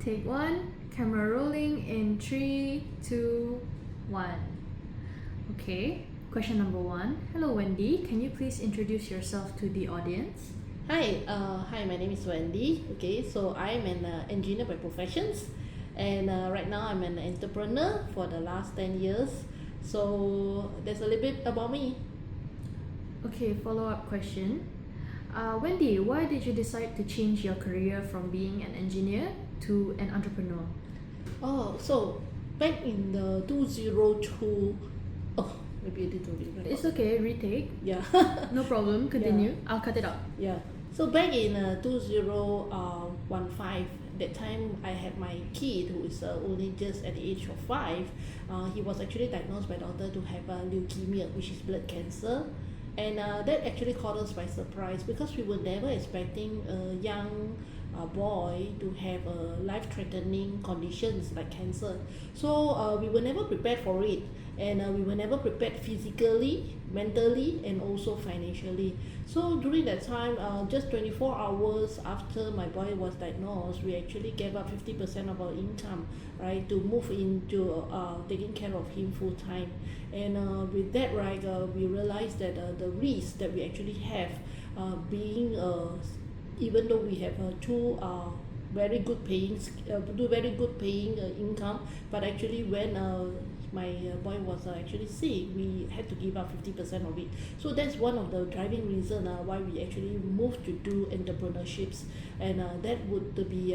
Take one, camera rolling in 3, 2, 1. Okay, question number 1. Hello Wendy, can you please introduce yourself to the audience? Hi, my name is Wendy. Okay, so I'm an engineer by professions, and right now I'm an entrepreneur for the last 10 years. So that's a little bit about me. Okay, follow-up question. Wendy, why did you decide to change your career from being an engineer to an entrepreneur? So back in the 202, maybe I didn't really record. It's okay, retake. Yeah. No problem, continue. I'll cut it out. Yeah. So back in 2015, that time I had my kid who is only just at the age of 5. He was actually diagnosed by doctor to have leukemia, which is blood cancer. And that actually caught us by surprise because we were never expecting a young boy to have life-threatening conditions like cancer. So we were never prepared for it, and we were never prepared physically, mentally, and also financially. So during that time, just 24 hours after my boy was diagnosed, we actually gave up 50% of our income, right, to move into taking care of him full time. And with that, right, we realized that the risk that we actually have, being even though we have two very good paying income, but actually when my boy was actually sick, we had to give up 50% of it. So that's one of the driving reason why we actually moved to do entrepreneurships, and that would be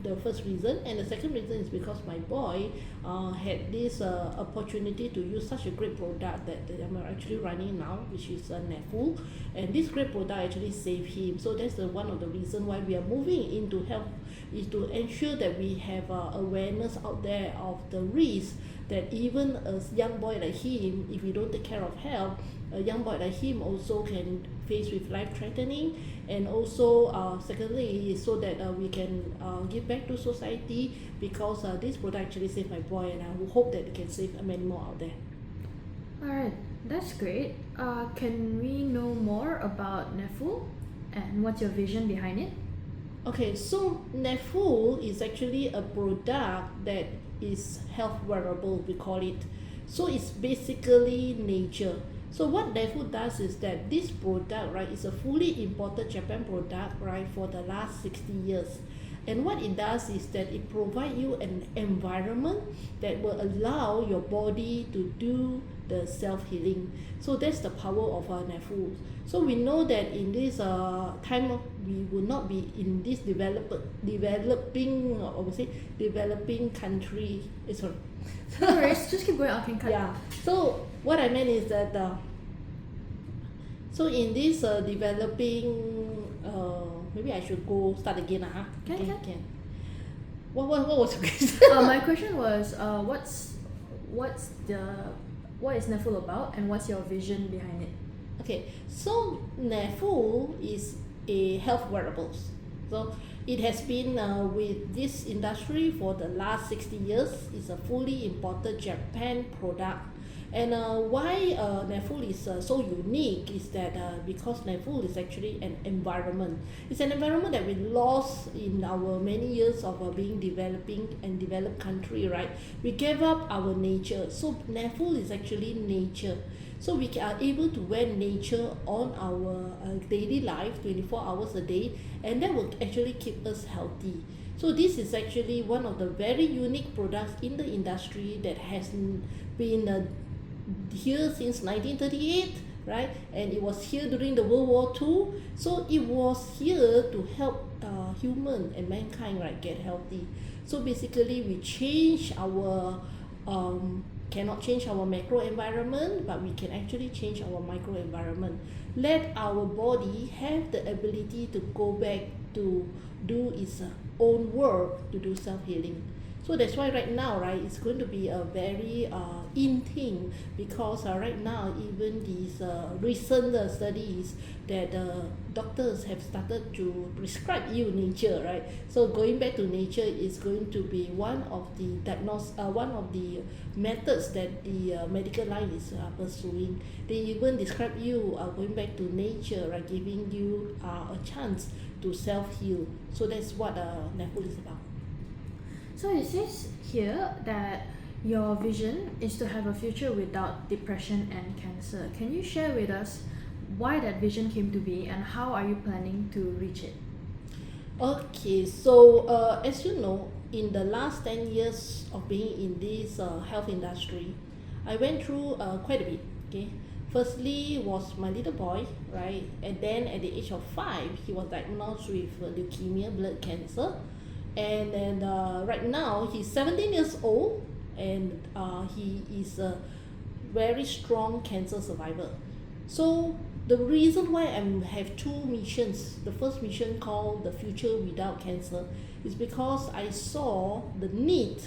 the first reason. And the second reason is because my boy had this opportunity to use such a great product that I'm actually running now, which is Nefu, and this great product actually saved him. So that's one of the reason why we are moving into health, is to ensure that we have awareness out there of the risk that even a young boy like him, if we don't take care of health, a young boy like him also can face with life-threatening. And also secondly is so that we can give back to society, because this product actually saved my boy, and I hope that it can save many more out there. Alright, that's great. Can we know more about Nefu and what's your vision behind it? Okay, so Nefu is actually a product that is health wearable, we call it. So it's basically nature. So what Nefu does is that this product, right, is a fully imported Japan product, right, for the last 60 years. And what it does is that it provides you an environment that will allow your body to do the self-healing. So that's the power of Nefu. So we know that in this time, we will not be in this developing country. Sorry. No worries, just keep going, I can cut. Yeah. So what I meant is that so in this developing, maybe I should go start again, huh? Can. What was your question? My question was, what is Nefu about, and what's your vision behind it? Okay, so Nefu is a health wearables. So it has been with this industry for the last 60 years. It's a fully imported Japan product. And why Nefu is so unique is that because Nefu is actually an environment. It's an environment that we lost in our many years of being developing and developed country, right? We gave up our nature. So Nefu is actually nature. So we are able to wear nature on our daily life 24 hours a day, and that will actually keep us healthy. So this is actually one of the very unique products in the industry that has been here since 1938, right? And it was here during the World War II. So it was here to help human and mankind, right, get healthy. So basically we change our cannot change our macro environment, but we can actually change our micro environment. Let our body have the ability to go back to do its own work, to do self-healing. So that's why right now, right, it's going to be a very in thing, because right now even these recent studies that doctors have started to prescribe you nature, right? So going back to nature is going to be one of the one of the methods that the medical line is pursuing. They even describe you going back to nature, right, giving you a chance to self-heal. So that's what Nefu is about. So it says here that your vision is to have a future without depression and cancer. Can you share with us why that vision came to be and how are you planning to reach it? Okay, so as you know, in the last 10 years of being in this health industry, I went through quite a bit. Okay, firstly was my little boy, right? And then at the age of 5, he was diagnosed with leukemia, blood cancer. And then right now, he's 17 years old, and he is a very strong cancer survivor. So the reason why I have two missions, the first mission called the future without cancer, is because I saw the need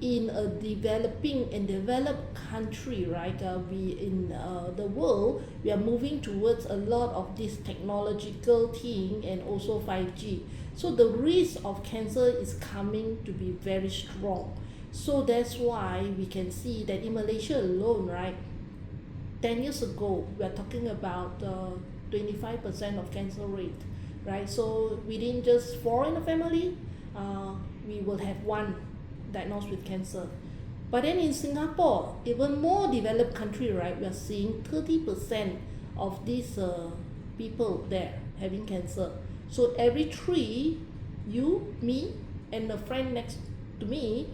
in a developing and developed country, right? We in the world, we are moving towards a lot of this technological thing and also 5G. So the risk of cancer is coming to be very strong. So that's why we can see that in Malaysia alone, right? 10 years ago, we are talking about 25% of cancer rate, right? So within just 4 in a family, we will have one diagnosed with cancer. But then in Singapore, even more developed country, right, we are seeing 30% of these people there having cancer. So every 3, you, me, and a friend next to me,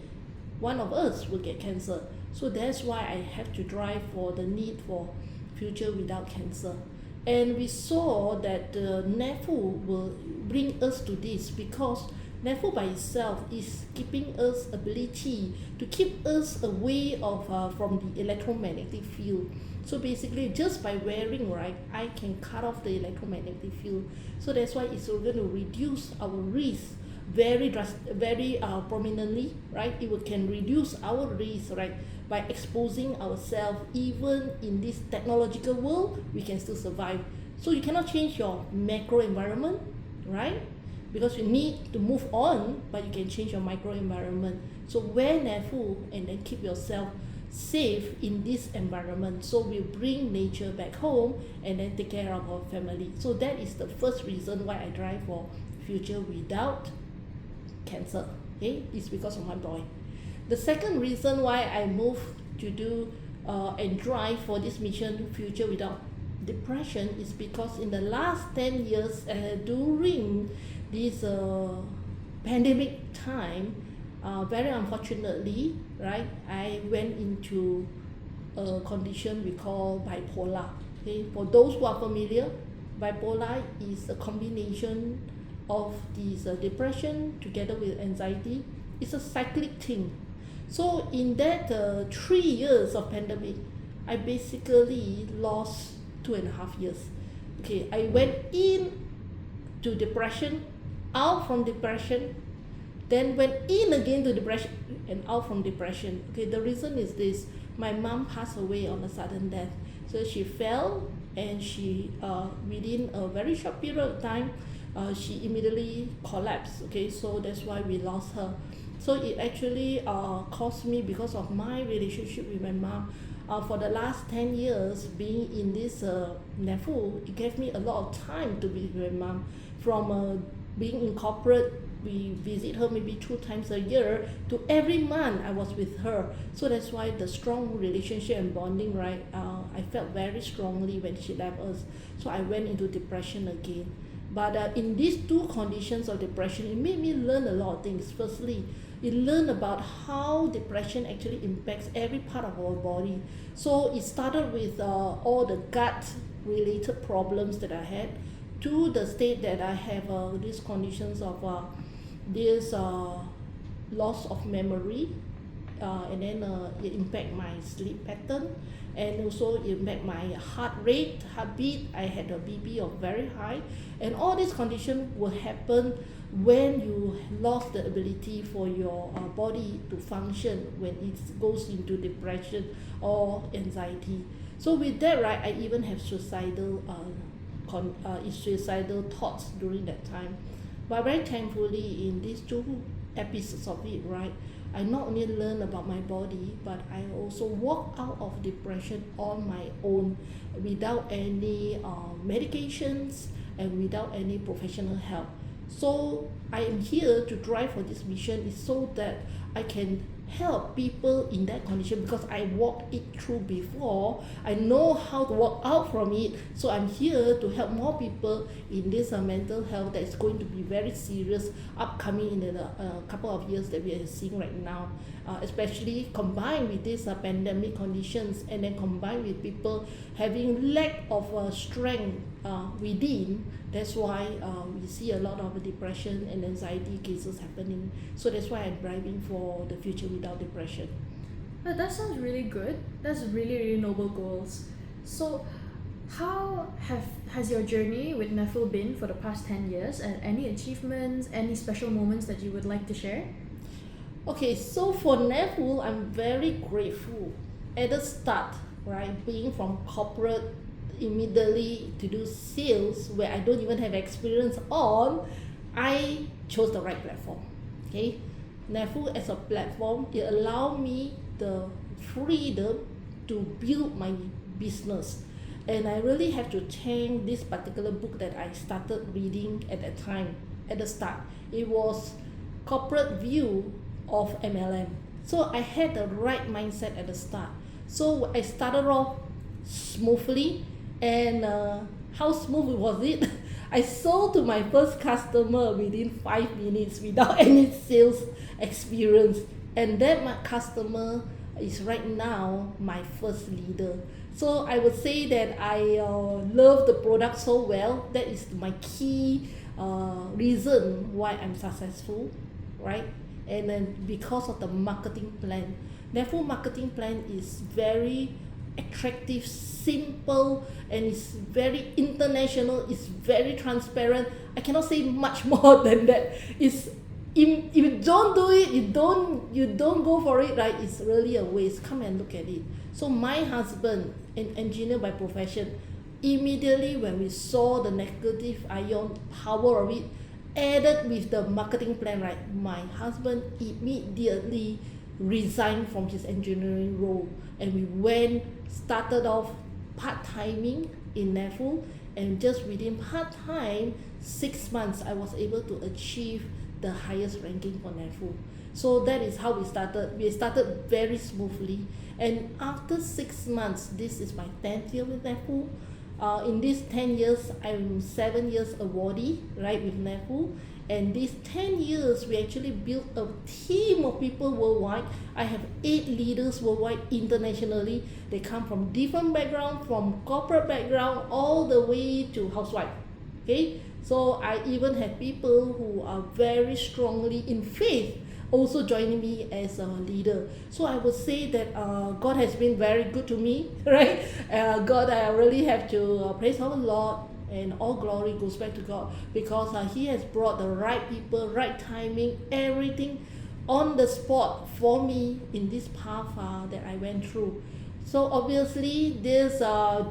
one of us will get cancer. So that's why I have to drive for the need for future without cancer. And we saw that NEFU will bring us to this because NEFU by itself is giving us ability to keep us away of from the electromagnetic field. So basically, just by wearing, right, I can cut off the electromagnetic field. So that's why it's going to reduce our risk very prominently, right? Can reduce our risk, right, by exposing ourselves. Even in this technological world, we can still survive. So you cannot change your macro environment, right? Because you need to move on, but you can change your micro environment. So wear NEFU and then keep yourself safe in this environment. So we bring nature back home and then take care of our family. So that is the first reason why I drive for future without cancer. Okay, it's because of my boy. The second reason why I moved to do and drive for this mission, future without depression, is because in the last 10 years during this pandemic time, very unfortunately, right, I went into a condition we call bipolar. Okay, for those who are familiar, bipolar is a combination of this depression together with anxiety. It's a cyclic thing. So in that 3 years of pandemic, I basically lost 2.5 years. Okay, I went in to depression, out from depression, then went in again to depression and out from depression. Okay, the reason is this: my mom passed away on a sudden death. So she fell, and she within a very short period of time, she immediately collapsed. Okay, so that's why we lost her. So it actually cost me, because of my relationship with my mom, for the last 10 years being in this NEFU, it gave me a lot of time to be with my mom. From being in corporate, we visit her maybe 2 times a year, to every month I was with her. So that's why the strong relationship and bonding, right, I felt very strongly when she left us. So I went into depression again. But in these 2 conditions of depression, it made me learn a lot of things. Firstly, it learned about how depression actually impacts every part of our body. So it started with all the gut related problems that I had, to the state that I have these conditions of this loss of memory, and then it impact my sleep pattern, and also it impact my heart rate, heartbeat. I had a BP of very high, and all these conditions will happen when you lost the ability for your body to function when it goes into depression or anxiety. So with that, right, I even have suicidal thoughts during that time. But very thankfully, in these 2 episodes of it, right, I not only learn about my body, but I also walk out of depression on my own, without any medications and without any professional help. So I am here to drive for this mission is so that I can help people in that condition, because I walked it through before. I know how to walk out from it. So I'm here to help more people in this mental health that is going to be very serious upcoming in the couple of years that we are seeing right now, especially combined with these pandemic conditions, and then combined with people having lack of strength within. That's why we see a lot of depression and anxiety cases happening. So that's why I'm driving for the future without depression. But that sounds really good. That's really, really noble goals. So how has your journey with NEFU been for the past 10 years, and any achievements, any special moments that you would like to share? Okay, so for NEFU, I'm very grateful. At the start, right, being from corporate immediately to do sales where I don't even have experience on, I chose the right platform. Okay, NEFU as a platform, it allowed me the freedom to build my business. And I really have to thank this particular book that I started reading at that time, at the start. It was Corporate View of MLM. So I had the right mindset at the start. So I started off smoothly, and how smooth was it? I sold to my first customer within 5 minutes without any sales experience, and that my customer is right now my first leader. So I would say that I love the product so well. That is my key reason why I'm successful, right? And then because of the marketing plan. Therefore, marketing plan is very attractive, simple, and it's very international. It's very transparent. I cannot say much more than that. It's if you don't do it, you don't go for it, right? It's really a waste. Come and look at it. So my husband, an engineer by profession, immediately when we saw the negative ion power of it, added with the marketing plan, right, my husband immediately resigned from his engineering role, and we started off part-timing in NEFU, and just within part-time 6 months I was able to achieve the highest ranking for NEFU. So that is how we started very smoothly, and after 6 months, this is my 10th year with NEFU. In these 10 years, I'm 7 years awardee, right, with NEFU. And these 10 years, we actually built a team of people worldwide. I have 8 leaders worldwide, internationally. They come from different backgrounds, from corporate background, all the way to housewife. Okay, so I even have people who are very strongly in faith also joining me as a leader. So I would say that God has been very good to me, right? God, I really have to praise our Lord, and all glory goes back to God, because He has brought the right people, right timing, everything on the spot for me in this path that I went through. So obviously this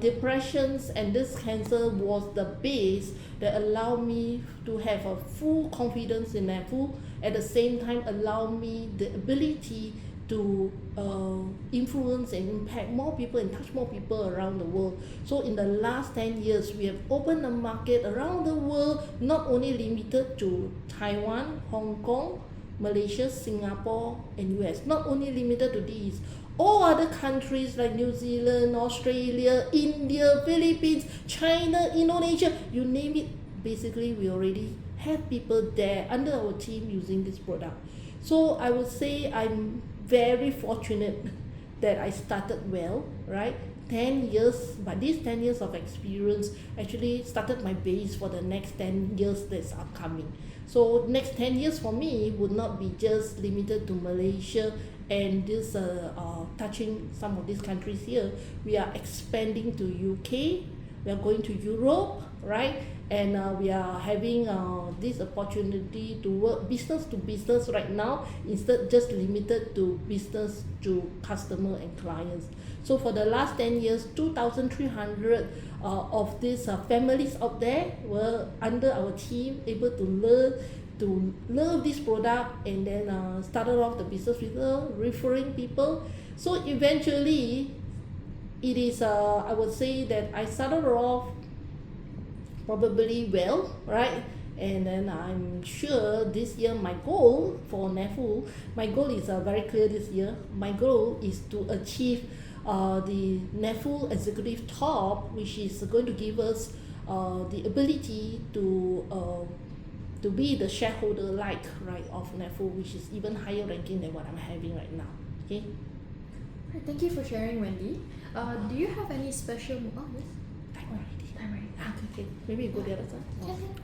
depressions and this cancer was the base that allowed me to have a full confidence in NEFU, at the same time allow me the ability to influence and impact more people and touch more people around the world. So in the last 10 years, we have opened the market around the world, not only limited to Taiwan, Hong Kong, Malaysia, Singapore, and US. Not only limited to these, all other countries like New Zealand, Australia, India, Philippines, China, Indonesia, you name it, basically we already have people there under our team using this product. So I would say I'm very fortunate that I started well, right? 10 years, but these 10 years of experience actually started my base for the next 10 years that's upcoming. So next 10 years for me would not be just limited to Malaysia and this touching some of these countries here. We are expanding to UK, we are going to Europe, right? And we are having this opportunity to work business to business right now, instead just limited to business to customer and clients. So for the last 10 years, 2,300 of these families out there were under our team, able to learn to love this product, and then started off the business with referring people. So eventually it is I would say that I started off probably well, right? And then I'm sure this year my goal for NEFU, my goal is very clear this year. My goal is to achieve the NEFU Executive Top, which is going to give us the ability to be the shareholder right of NEFU, which is even higher ranking than what I'm having right now. Okay. Right, thank you for sharing, Wendy. Do you have any special? Oh yes. Time already. Time already. Okay. Maybe you go the other side. Can.